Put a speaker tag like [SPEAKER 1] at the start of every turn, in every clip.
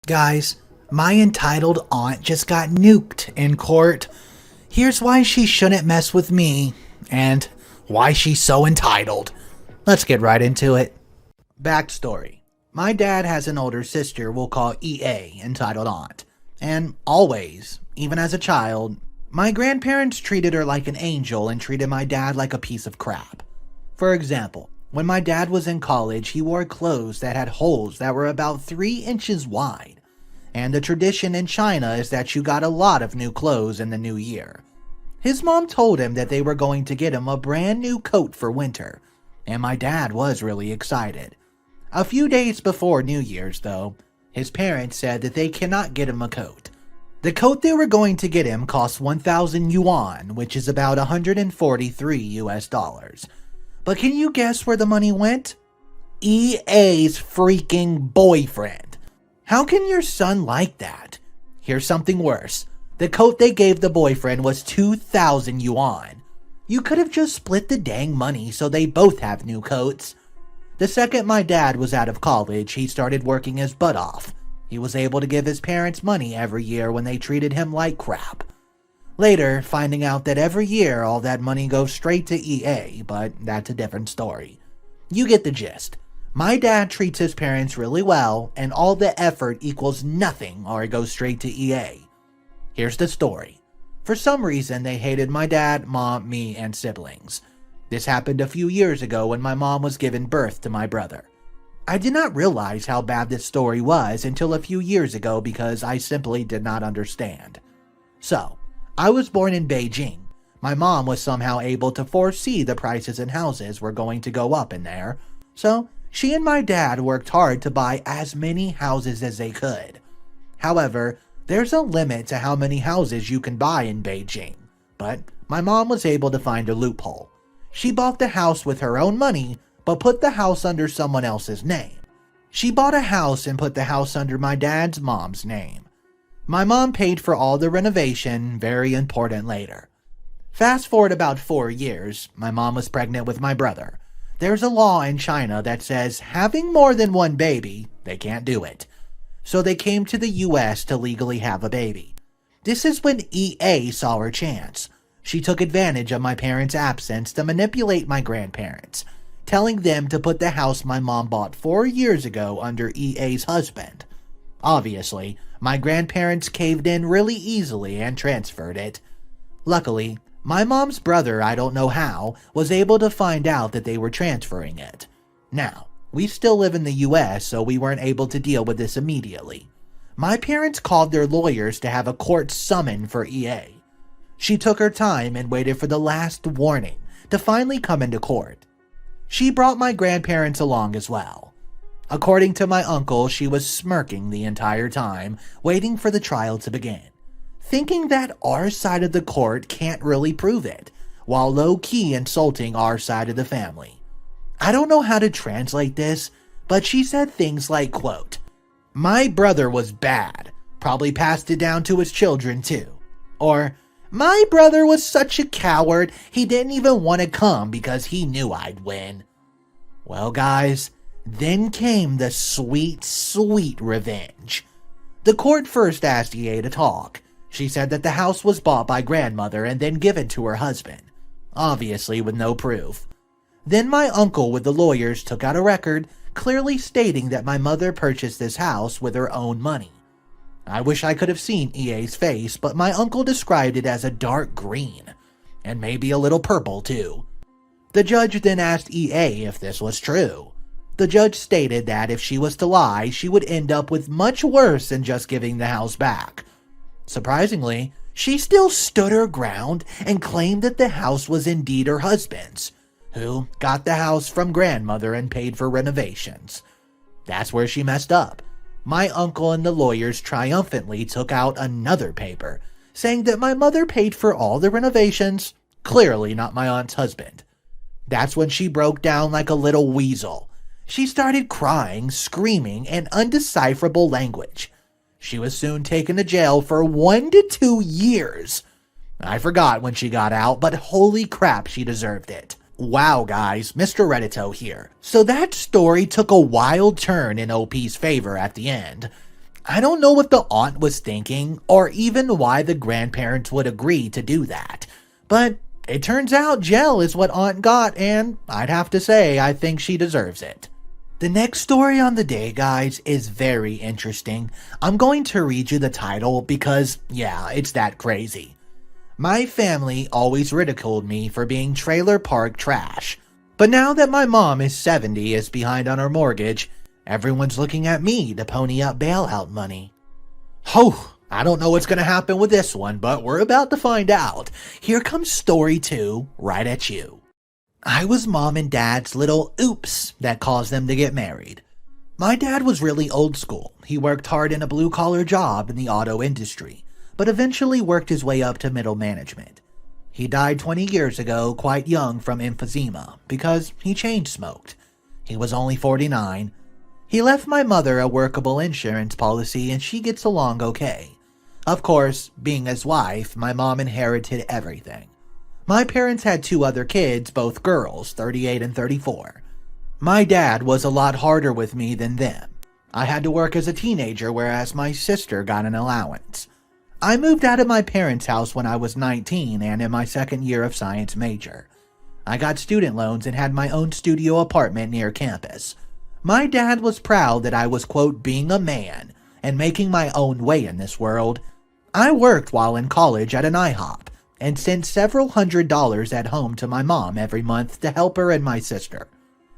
[SPEAKER 1] Guys, my entitled aunt just got nuked in court. Here's why she shouldn't mess with me, and why she's so entitled. Let's get right into it. Backstory. My dad has an older sister we'll call EA, entitled aunt. And always, even as a child, my grandparents treated her like an angel and treated my dad like a piece of crap. For example, when my dad was in college, he wore clothes that had holes that were about 3 inches wide. And the tradition in China is that you got a lot of new clothes in the new year. His mom told him that they were going to get him a brand new coat for winter, and my dad was really excited. A few days before New Year's, though, his parents said that they cannot get him a coat. The coat they were going to get him cost 1,000 yuan, which is about 143 US dollars. But can you guess where the money went? EA's freaking boyfriend. How can your son like that? Here's something worse. The coat they gave the boyfriend was 2,000 yuan. You could have just split the dang money so they both have new coats. The second my dad was out of college, he started working his butt off. He was able to give his parents money every year when they treated him like crap. Later, finding out that every year all that money goes straight to EA, but that's a different story. You get the gist. My dad treats his parents really well, and all the effort equals nothing or it goes straight to EA. Here's the story. For some reason, they hated my dad, mom, me, and siblings. This happened a few years ago when my mom was giving birth to my brother. I did not realize how bad this story was until a few years ago because I simply did not understand. So, I was born in Beijing. My mom was somehow able to foresee the prices in houses were going to go up in there, so she and my dad worked hard to buy as many houses as they could. However, there's a limit to how many houses you can buy in Beijing, but my mom was able to find a loophole. She bought the house with her own money, but put the house under someone else's name. She bought a house and put the house under my dad's mom's name. My mom paid for all the renovation, very important later. Fast forward about 4 years, my mom was pregnant with my brother. There's a law in China that says having more than one baby, they can't do it. So they came to the US to legally have a baby. This is when EA saw her chance. She took advantage of my parents' absence to manipulate my grandparents, telling them to put the house my mom bought 4 years ago under EA's husband. Obviously, my grandparents caved in really easily and transferred it. Luckily, my mom's brother, I don't know how, was able to find out that they were transferring it. Now, we still live in the US, so we weren't able to deal with this immediately. My parents called their lawyers to have a court summon for EA. She took her time and waited for the last warning to finally come into court. She brought my grandparents along as well. According to my uncle, she was smirking the entire time, waiting for the trial to begin, thinking that our side of the court can't really prove it, while low-key insulting our side of the family. I don't know how to translate this, but she said things like, quote, "My brother was bad, probably passed it down to his children too," or "My brother was such a coward, he didn't even want to come because he knew I'd win." Well guys, then came the sweet, sweet revenge. The court first asked EA to talk. She said that the house was bought by grandmother and then given to her husband, obviously with no proof. Then my uncle with the lawyers took out a record clearly stating that my mother purchased this house with her own money. I wish I could have seen EA's face, but my uncle described it as a dark green, and maybe a little purple too. The judge then asked EA if this was true. The judge stated that if she was to lie, she would end up with much worse than just giving the house back. Surprisingly, she still stood her ground and claimed that the house was indeed her husband's, who got the house from grandmother and paid for renovations. That's where she messed up. My uncle and the lawyers triumphantly took out another paper, saying that my mother paid for all the renovations, clearly not my aunt's husband. That's when she broke down like a little weasel. She started crying, screaming, in undecipherable language. She was soon taken to jail for 1 to 2 years. I forgot when she got out, but holy crap, she deserved it. Wow guys, Mr. Reddito here. So that story took a wild turn in OP's favor at the end. I don't know what the aunt was thinking, or even why the grandparents would agree to do that. But it turns out jail is what aunt got, and I'd have to say I think she deserves it. The next story on the day, guys, is very interesting. I'm going to read you the title because, yeah, it's that crazy. My family always ridiculed me for being trailer park trash. But now that my mom is 70 is behind on her mortgage, everyone's looking at me to pony up bailout money. Oh, I don't know what's going to happen with this one, but we're about to find out. Here comes story 2, right at you. I was mom and dad's little oops that caused them to get married. My dad was really old school. He worked hard in a blue-collar job in the auto industry, but eventually worked his way up to middle management. He died 20 years ago, quite young from emphysema, because he chain smoked. He was only 49. He left my mother a workable insurance policy and she gets along okay. Of course, being his wife, my mom inherited everything. My parents had 2 other kids, both girls, 38 and 34. My dad was a lot harder with me than them. I had to work as a teenager, whereas my sister got an allowance. I moved out of my parents' house when I was 19 and in my second year of science major. I got student loans and had my own studio apartment near campus. My dad was proud that I was, quote, being a man and making my own way in this world. I worked while in college at an IHOP and sent several $100s at home to my mom every month to help her and my sister.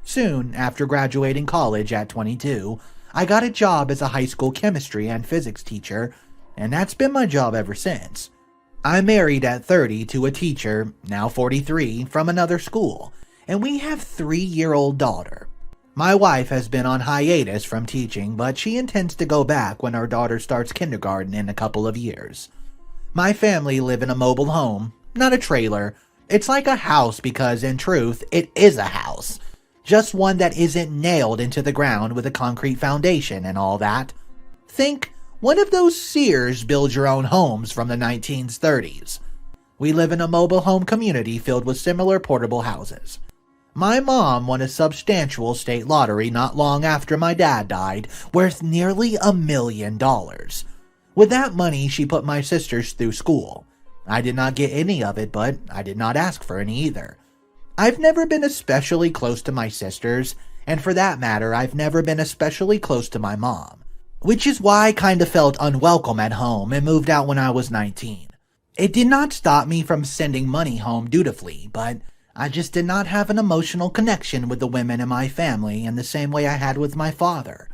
[SPEAKER 1] Soon after graduating college at 22, I got a job as a high school chemistry and physics teacher, and that's been my job ever since. I married at 30 to a teacher, now 43, from another school, and we have a 3-year-old daughter. My wife has been on hiatus from teaching, but she intends to go back when our daughter starts kindergarten in a couple of years. My family live in a mobile home, not a trailer. It's like a house because, in truth, it is a house. Just one that isn't nailed into the ground with a concrete foundation and all that. Think one of those Sears build-your-own homes from the 1930s. We live in a mobile home community filled with similar portable houses. My mom won a substantial state lottery not long after my dad died, worth nearly $1 million. With that money, she put my sisters through school. I did not get any of it, but I did not ask for any either. I've never been especially close to my sisters, and for that matter, I've never been especially close to my mom, which is why I kinda felt unwelcome at home and moved out when I was 19. It did not stop me from sending money home dutifully, but I just did not have an emotional connection with the women in my family in the same way I had with my father.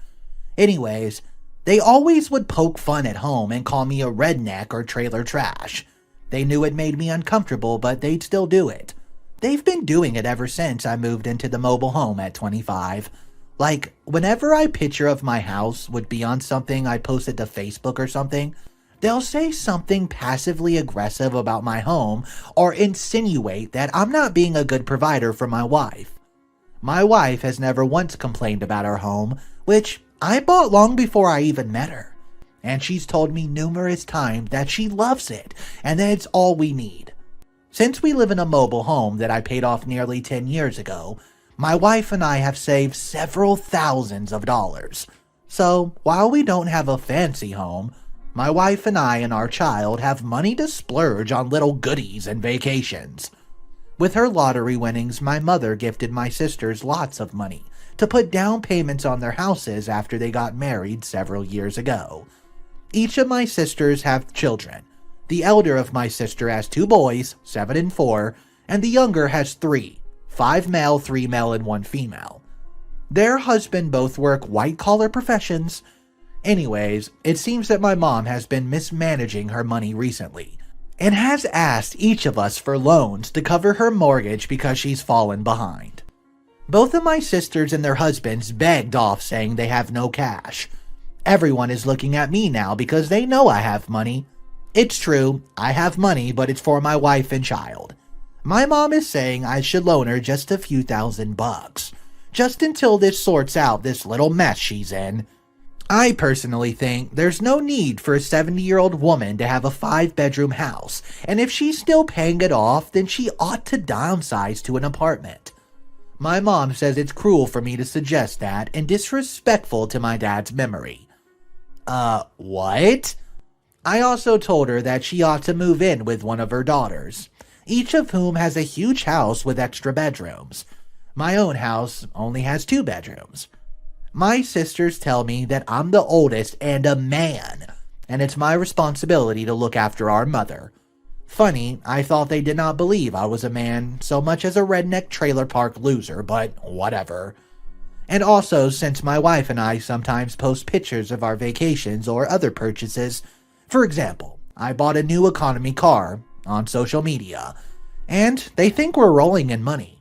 [SPEAKER 1] Anyways, they always would poke fun at home and call me a redneck or trailer trash. They knew it made me uncomfortable, but they'd still do it. They've been doing it ever since I moved into the mobile home at 25. Like, whenever a picture of my house would be on something I posted to Facebook or something, they'll say something passively aggressive about my home or insinuate that I'm not being a good provider for my wife. My wife has never once complained about our home, which I bought long before I even met her. And she's told me numerous times that she loves it and that it's all we need. Since we live in a mobile home that I paid off nearly 10 years ago, my wife and I have saved several thousands of dollars. So, while we don't have a fancy home, my wife and I and our child have money to splurge on little goodies and vacations. With her lottery winnings, my mother gifted my sisters lots of money to put down payments on their houses after they got married several years ago. Each of my sisters have children. The elder of my sister has 2 boys, 7 and 4, and the younger has 3, 5 male, 3 male, and 1 female. Their husband both work white-collar professions. Anyways, it seems that my mom has been mismanaging her money recently, and has asked each of us for loans to cover her mortgage because she's fallen behind. Both of my sisters and their husbands begged off saying they have no cash. Everyone is looking at me now because they know I have money. It's true, I have money, but it's for my wife and child. My mom is saying I should loan her just a few $1,000s, just until this sorts out this little mess she's in. I personally think there's no need for a 70-year-old woman to have a 5-bedroom house, and if she's still paying it off, then she ought to downsize to an apartment. My mom says it's cruel for me to suggest that and disrespectful to my dad's memory. What? I also told her that she ought to move in with one of her daughters, each of whom has a huge house with extra bedrooms. My own house only has 2 bedrooms. My sisters tell me that I'm the oldest and a man, and it's my responsibility to look after our mother. Funny, I thought they did not believe I was a man so much as a redneck trailer park loser, but whatever. And also, since my wife and I sometimes post pictures of our vacations or other purchases, for example, I bought a new economy car on social media, and they think we're rolling in money.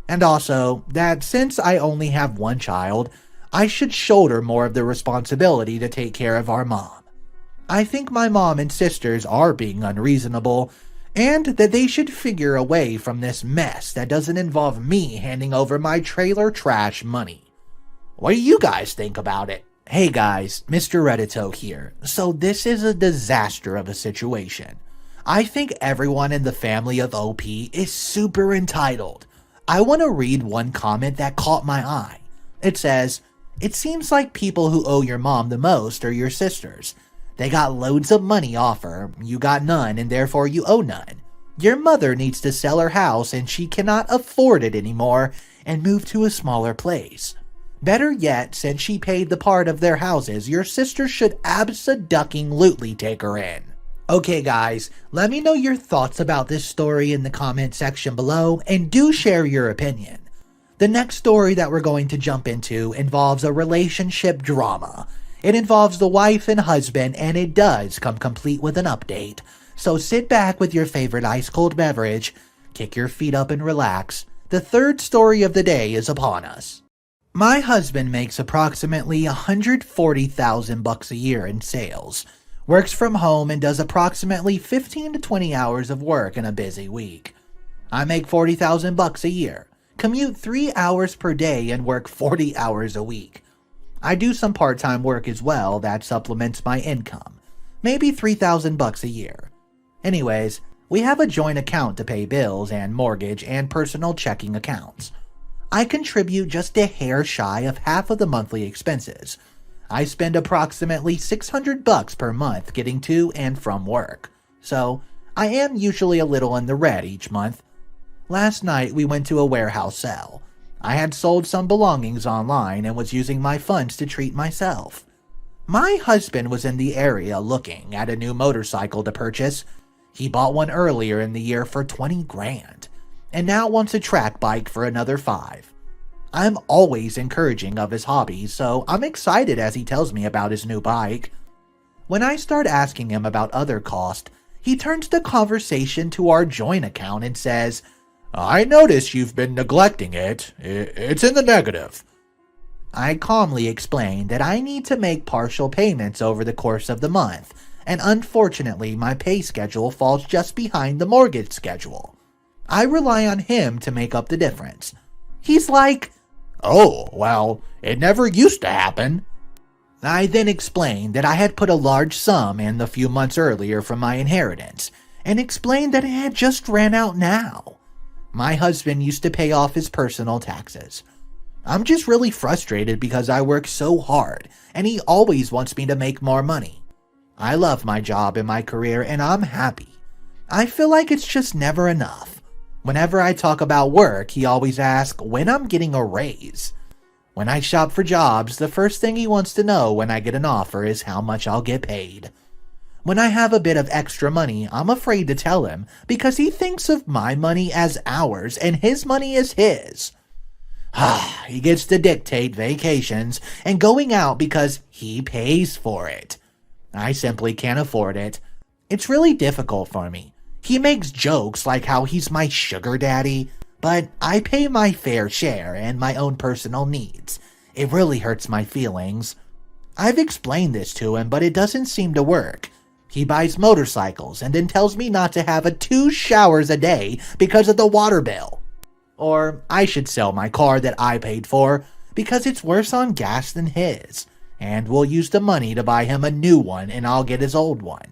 [SPEAKER 1] And also, that since I only have one child, I should shoulder more of the responsibility to take care of our mom. I think my mom and sisters are being unreasonable, and that they should figure a way from this mess that doesn't involve me handing over my trailer trash money. What do you guys think about it? Hey guys, Mr. Reddito here. So this is a disaster of a situation. I think everyone in the family of OP is super entitled. I want to read one comment that caught my eye. It says, "It seems like people who owe your mom the most are your sisters. They got loads of money off her, you got none, and therefore you owe none. Your mother needs to sell her house and she cannot afford it anymore and move to a smaller place. Better yet, since she paid the part of their houses, your sister should abso-ducking-lutely take her in." Okay guys, let me know your thoughts about this story in the comment section below, and do share your opinion. The next story that we're going to jump into involves a relationship drama. It involves the wife and husband, and it does come complete with an update. So sit back with your favorite ice-cold beverage, kick your feet up and relax. The third story of the day is upon us. My husband makes approximately $140,000 a year in sales, works from home, and does approximately 15 to 20 hours of work in a busy week. I make $40,000 a year, commute 3 hours per day, and work 40 hours a week. I do some part-time work as well that supplements my income, maybe $3,000 a year. Anyways, we have a joint account to pay bills and mortgage and personal checking accounts. I contribute just a hair shy of half of the monthly expenses. I spend approximately $600 per month getting to and from work, so I am usually a little in the red each month. Last night we went to a warehouse sale. I had sold some belongings online and was using my funds to treat myself. My husband was in the area looking at a new motorcycle to purchase. He bought one earlier in the year for 20 grand. And now wants a track bike for another 5. I'm always encouraging of his hobbies, so I'm excited as he tells me about his new bike. When I start asking him about other costs, he turns the conversation to our joint account and says, "I notice you've been neglecting it. It's in the negative." I calmly explain that I need to make partial payments over the course of the month, and unfortunately my pay schedule falls just behind the mortgage schedule. I rely on him to make up the difference. He's like, "Oh, well, it never used to happen." I then explained that I had put a large sum in the few months earlier from my inheritance, and explained that it had just ran out now. My husband used to pay off his personal taxes. I'm just really frustrated because I work so hard, and he always wants me to make more money. I love my job and my career, and I'm happy. I feel like it's just never enough. Whenever I talk about work, he always asks when I'm getting a raise. When I shop for jobs, the first thing he wants to know when I get an offer is how much I'll get paid. When I have a bit of extra money, I'm afraid to tell him because he thinks of my money as ours and his money as his. He gets to dictate vacations and going out because he pays for it. I simply can't afford it. It's really difficult for me. He makes jokes like how he's my sugar daddy, but I pay my fair share and my own personal needs. It really hurts my feelings. I've explained this to him, but it doesn't seem to work. He buys motorcycles and then tells me not to have 2 showers a day because of the water bill. Or I should sell my car that I paid for because it's worse on gas than his, and we'll use the money to buy him a new one and I'll get his old one.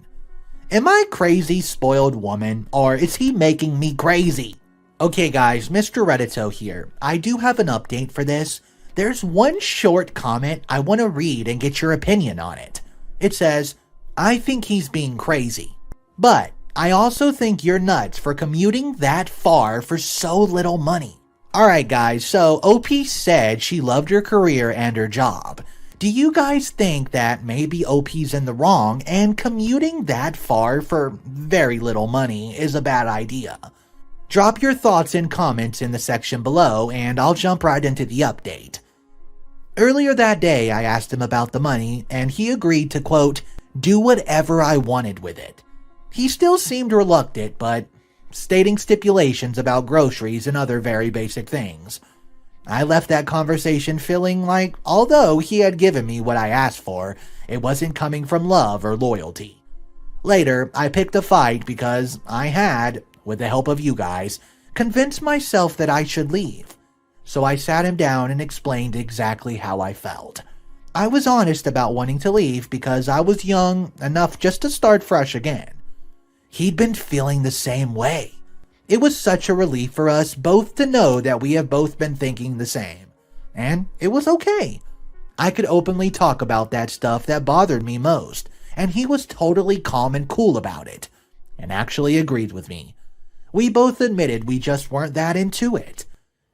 [SPEAKER 1] Am I crazy, spoiled woman, or is he making me crazy? Okay guys, Mr. Reddito here. I do have an update for this. There's one short comment I want to read and get your opinion on it. It says, "I think he's being crazy, but I also think you're nuts for commuting that far for so little money." Alright guys, so OP said she loved her career and her job. Do you guys think that maybe OP's in the wrong and commuting that far for very little money is a bad idea? Drop your thoughts and comments in the section below and I'll jump right into the update. Earlier that day I asked him about the money and he agreed to, quote, "do whatever I wanted with it." He still seemed reluctant, but stating stipulations about groceries and other very basic things. I left that conversation feeling like, although he had given me what I asked for, it wasn't coming from love or loyalty. Later, I picked a fight because I had, with the help of you guys, convinced myself that I should leave. So I sat him down and explained exactly how I felt. I was honest about wanting to leave because I was young enough just to start fresh again. He'd been feeling the same way. It was such a relief for us both to know that we have both been thinking the same. And it was okay. I could openly talk about that stuff that bothered me most, and he was totally calm and cool about it, and actually agreed with me. We both admitted we just weren't that into it.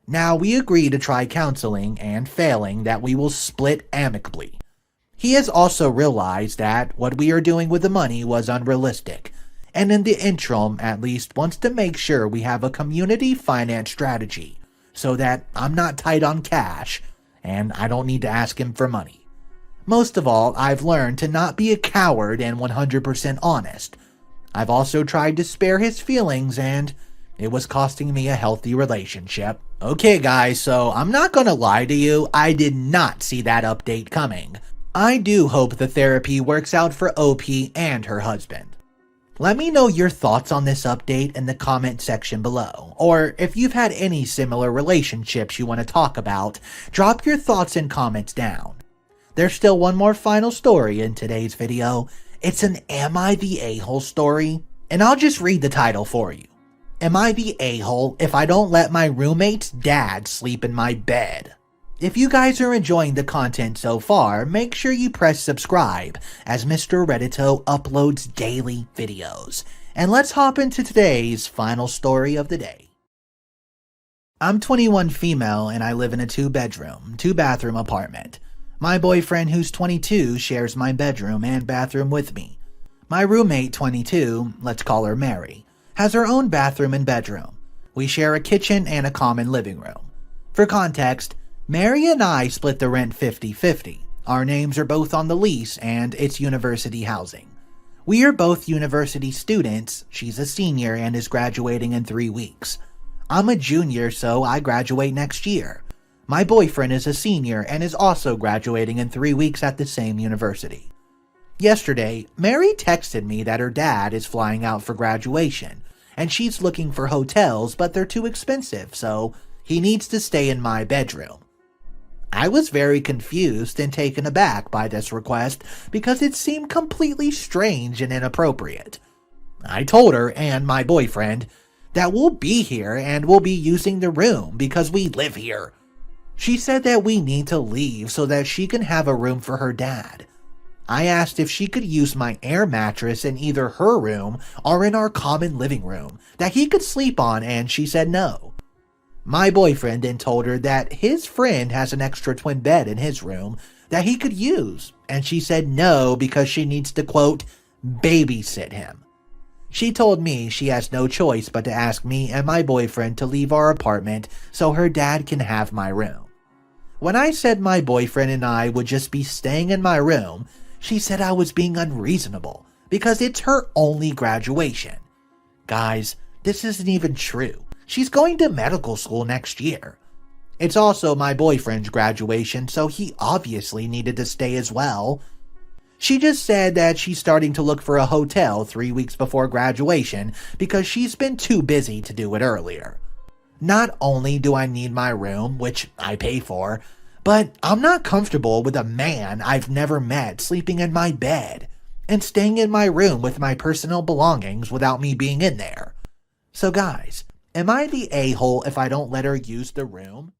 [SPEAKER 1] Now we agree to try counseling, and failing that we will split amicably. He has also realized that what we are doing with the money was unrealistic, and in the interim at least wants to make sure we have a community finance strategy, so that I'm not tight on cash, and I don't need to ask him for money. Most of all, I've learned to not be a coward and 100% honest. I've also tried to spare his feelings, and it was costing me a healthy relationship. Okay guys, so I'm not gonna lie to you, I did not see that update coming. I do hope the therapy works out for OP and her husband. Let me know your thoughts on this update in the comment section below, or if you've had any similar relationships you want to talk about, drop your thoughts and comments down. There's still one more final story in today's video. It's an Am I the A-hole story? And I'll just read the title for you. Am I the a-hole if I don't let my roommate's dad sleep in my bed? If you guys are enjoying the content so far, make sure you press subscribe, as Mr. Reddito uploads daily videos. And let's hop into today's final story of the day. I'm 21 female and I live in a 2-bedroom, 2-bathroom apartment. My boyfriend, who's 22, shares my bedroom and bathroom with me. My roommate, 22, let's call her Mary, has her own bathroom and bedroom. We share a kitchen and a common living room. For context, Mary and I split the rent 50-50. Our names are both on the lease and it's university housing. We are both university students. She's a senior and is graduating in 3 weeks. I'm a junior, so I graduate next year. My boyfriend is a senior and is also graduating in 3 weeks at the same university. Yesterday, Mary texted me that her dad is flying out for graduation, and she's looking for hotels, but they're too expensive, so he needs to stay in my bedroom. I was very confused and taken aback by this request because it seemed completely strange and inappropriate. I told her and my boyfriend that we'll be here and we'll be using the room because we live here. She said that we need to leave so that she can have a room for her dad. I asked if she could use my air mattress in either her room or in our common living room that he could sleep on, and she said no. My boyfriend then told her that his friend has an extra twin bed in his room that he could use, and she said no because she needs to, quote, babysit him. She told me she has no choice but to ask me and my boyfriend to leave our apartment so her dad can have my room. When I said my boyfriend and I would just be staying in my room, she said I was being unreasonable because it's her only graduation. Guys, this isn't even true. She's going to medical school next year. It's also my boyfriend's graduation, so he obviously needed to stay as well. She just said that she's starting to look for a hotel 3 weeks before graduation because she's been too busy to do it earlier. Not only do I need my room, which I pay for, but I'm not comfortable with a man I've never met sleeping in my bed and staying in my room with my personal belongings without me being in there. So guys, am I the a-hole if I don't let her use the room?